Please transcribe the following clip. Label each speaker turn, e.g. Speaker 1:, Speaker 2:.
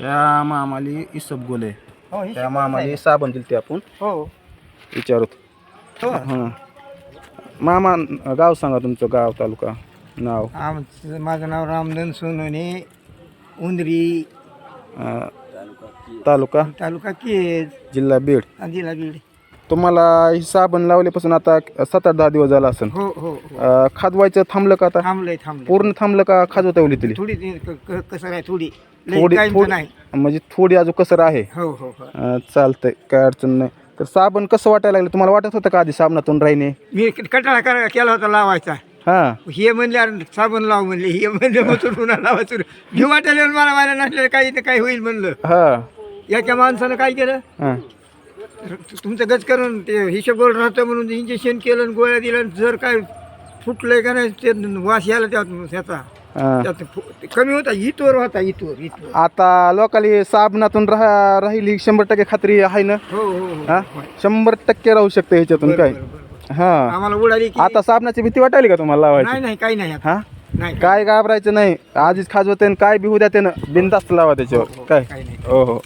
Speaker 1: या मामाली इसब गोले
Speaker 2: हो
Speaker 1: त्या मामाली साबण दिली ते आपण
Speaker 2: हो
Speaker 1: विचारत.
Speaker 2: हो
Speaker 1: हां मामा गाव सांगा तुमचं, गाव तालुका नाव.
Speaker 2: माझं नाव रामधन सोनवणे, उंदरी,
Speaker 1: अं, तालुका
Speaker 2: तालुका केज,
Speaker 1: जिल्हा बीड.
Speaker 2: जिल्हा बीड.
Speaker 1: तुम्हाला ही साबण लावल्यापासून आता 7-10 दिवस झाला असेल.
Speaker 2: हो हो हो
Speaker 1: खाजवायचं थांबलं का आता?
Speaker 2: थांबलंय
Speaker 1: पूर्ण थांबलं का खाजवता येऊ तिथली?
Speaker 2: थोडी कसं आहे थोडी लई
Speaker 1: थोडी
Speaker 2: काहींचं
Speaker 1: थोडी
Speaker 2: नाही.
Speaker 1: म्हणजे थोडी अजून कसर आहे.
Speaker 2: हो हो हो
Speaker 1: चालतंय, काय अडचण नाही. तर साबण कसं वाटायला लागलं तुम्हाला? वाटत होतं का आधी साबणातून राहिने?
Speaker 2: मी कटाळा केला होता लावायचा.
Speaker 1: हां
Speaker 2: हे म्हणले अरे साबण लाव म्हणले, हे म्हणले मग पुन्हा लावायचं. मी वाटायला मला व्हायला नसलेलं काही तर काही होईल म्हणलं.
Speaker 1: हां
Speaker 2: याच्या माणसानं काय केलं,
Speaker 1: हां
Speaker 2: तुमचं गच करून ते हिशोब गोल राहतं म्हणून इंजेक्शन केलं आणि गोळ्या दिल्या. जर काय फुटलंय का नाही ते वास यायला त्याचा
Speaker 1: हां.
Speaker 2: त्यात कमी होता, इथवर होता, इथवर.
Speaker 1: आता लोकांनी साबणातून राहिली 100% खात्री आहे ना?
Speaker 2: हो हो हो
Speaker 1: हां 100% राहू शकते ह्याच्यातून काय. हां
Speaker 2: आम्हाला उडाली की
Speaker 1: आता साबणाची भीती वाटायली का तुम्हाला लावायची?
Speaker 2: नाही नाही काही नाही आता.
Speaker 1: हां
Speaker 2: नाही
Speaker 1: काय घाबरायचं नाही, आधीच खाजवते काय बी होऊ द्या त्यानं बिनधास्त लावा त्याच्यावर. काय
Speaker 2: काही नाही.
Speaker 1: हो हो